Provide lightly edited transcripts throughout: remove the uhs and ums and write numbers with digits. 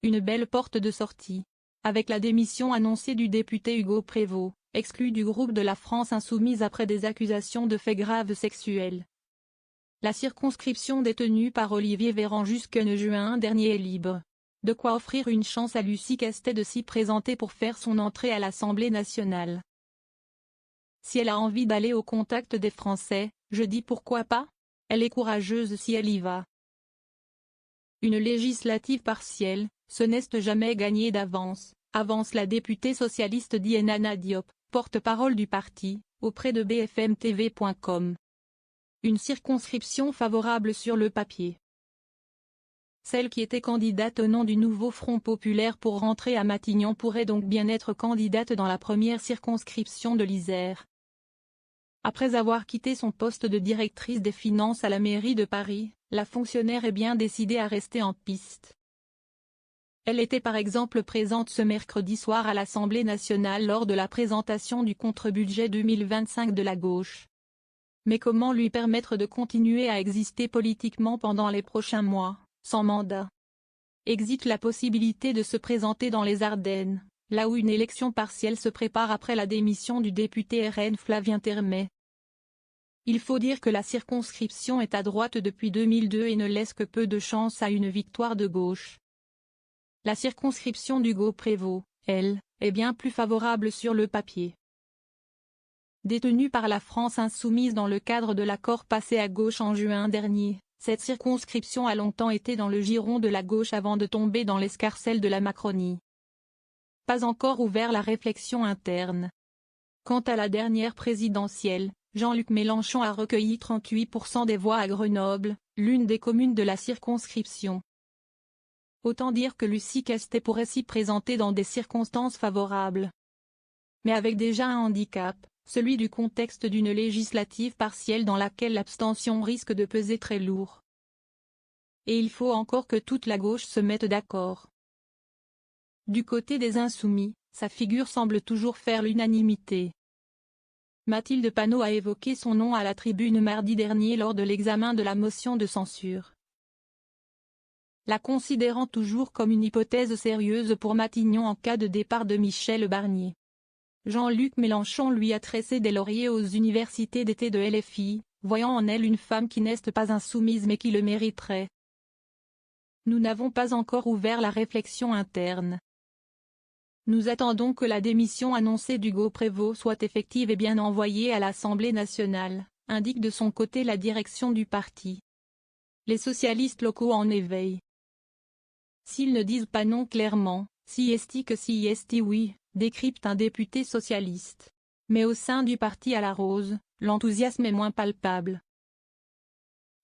Une belle porte de sortie. Avec la démission annoncée du député Hugo Prévost, exclu du groupe de la France Insoumise après des accusations de faits graves sexuels. La circonscription détenue par Olivier Véran jusqu'en juin dernier est libre. De quoi offrir une chance à Lucie Castet de s'y présenter pour faire son entrée à l'Assemblée nationale. Si elle a envie d'aller au contact des Français, je dis pourquoi pas? Elle est courageuse si elle y va. Une législative partielle, ce n'est jamais gagné d'avance, avance la députée socialiste Dienana Diop, porte-parole du parti, auprès de bfmtv.com. Une circonscription favorable sur le papier. Celle qui était candidate au nom du nouveau Front populaire pour rentrer à Matignon pourrait donc bien être candidate dans la première circonscription de l'Isère. Après avoir quitté son poste de directrice des finances à la mairie de Paris, la fonctionnaire est bien décidée à rester en piste. Elle était par exemple présente ce mercredi soir à l'Assemblée nationale lors de la présentation du contre-budget 2025 de la gauche. Mais comment lui permettre de continuer à exister politiquement pendant les prochains mois, sans mandat? Existe la possibilité de se présenter dans les Ardennes, là où une élection partielle se prépare après la démission du député RN Flavien Termet. Il faut dire que la circonscription est à droite depuis 2002 et ne laisse que peu de chance à une victoire de gauche. La circonscription d'Hugo Prévost, elle, est bien plus favorable sur le papier. Détenue par la France Insoumise dans le cadre de l'accord passé à gauche en juin dernier, cette circonscription a longtemps été dans le giron de la gauche avant de tomber dans l'escarcelle de la Macronie. Pas encore ouvert la réflexion interne. Quant à la dernière présidentielle, Jean-Luc Mélenchon a recueilli 38% des voix à Grenoble, l'une des communes de la circonscription. Autant dire que Lucie Castet pourrait s'y présenter dans des circonstances favorables. Mais avec déjà un handicap, celui du contexte d'une législative partielle dans laquelle l'abstention risque de peser très lourd. Et il faut encore que toute la gauche se mette d'accord. Du côté des Insoumis, sa figure semble toujours faire l'unanimité. Mathilde Panot a évoqué son nom à la tribune mardi dernier lors de l'examen de la motion de censure. La considérant toujours comme une hypothèse sérieuse pour Matignon en cas de départ de Michel Barnier. Jean-Luc Mélenchon lui a tressé des lauriers aux universités d'été de LFI, voyant en elle une femme qui n'est pas insoumise mais qui le mériterait. Nous n'avons pas encore ouvert la réflexion interne. Nous attendons que la démission annoncée d'Hugo Prévost soit effective et bien envoyée à l'Assemblée nationale, indique de son côté la direction du parti. Les socialistes locaux en éveil. S'ils ne disent pas non clairement, si esti que si esti oui, décrypte un député socialiste. Mais au sein du parti à la rose, l'enthousiasme est moins palpable.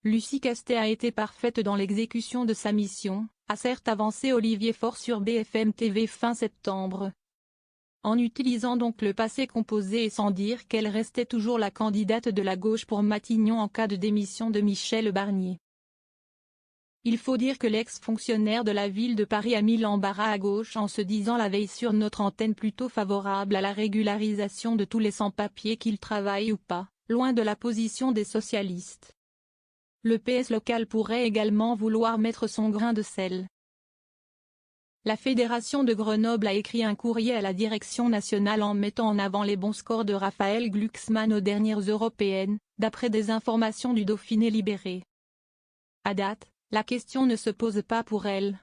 Lucie Castet a été parfaite dans l'exécution de sa mission, a certes avancé Olivier Faure sur BFM TV fin septembre. En utilisant donc le passé composé et sans dire qu'elle restait toujours la candidate de la gauche pour Matignon en cas de démission de Michel Barnier. Il faut dire que l'ex-fonctionnaire de la ville de Paris a mis l'embarras à gauche en se disant la veille sur notre antenne plutôt favorable à la régularisation de tous les sans-papiers qu'ils travaillent ou pas, loin de la position des socialistes. Le PS local pourrait également vouloir mettre son grain de sel. La Fédération de Grenoble a écrit un courrier à la direction nationale en mettant en avant les bons scores de Raphaël Glucksmann aux dernières européennes, d'après des informations du Dauphiné libéré. À date, la question ne se pose pas pour elle.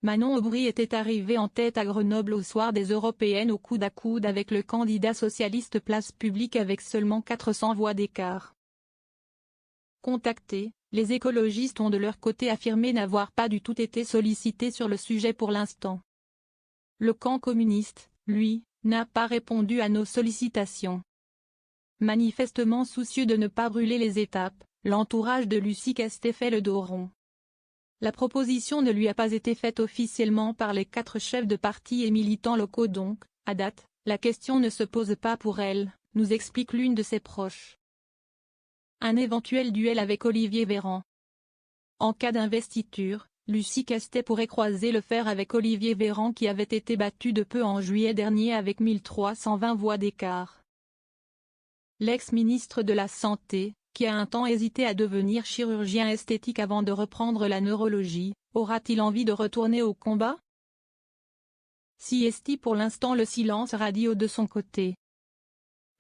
Manon Aubry était arrivée en tête à Grenoble au soir des européennes au coude à coude avec le candidat socialiste Place Publique avec seulement 400 voix d'écart. Contactés, les écologistes ont de leur côté affirmé n'avoir pas du tout été sollicités sur le sujet pour l'instant. Le camp communiste, lui, n'a pas répondu à nos sollicitations. Manifestement soucieux de ne pas brûler les étapes, l'entourage de Lucie Castet fait le dos rond. La proposition ne lui a pas été faite officiellement par les 4 chefs de parti et militants locaux donc, à date, la question ne se pose pas pour elle, nous explique l'une de ses proches. Un éventuel duel avec Olivier Véran. En cas d'investiture, Lucie Castet pourrait croiser le fer avec Olivier Véran qui avait été battu de peu en juillet dernier avec 1320 voix d'écart. L'ex-ministre de la Santé, qui a un temps hésité à devenir chirurgien esthétique avant de reprendre la neurologie, Aura-t-il envie de retourner au combat? Siesti pour l'instant le silence radio de son côté.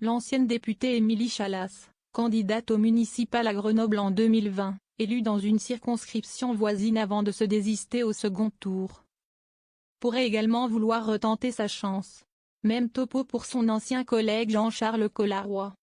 L'ancienne députée Émilie Chalas, candidate au municipal à Grenoble en 2020, élue dans une circonscription voisine avant de se désister au second tour, pourrait également vouloir retenter sa chance. Même topo pour son ancien collègue Jean-Charles Collaroy.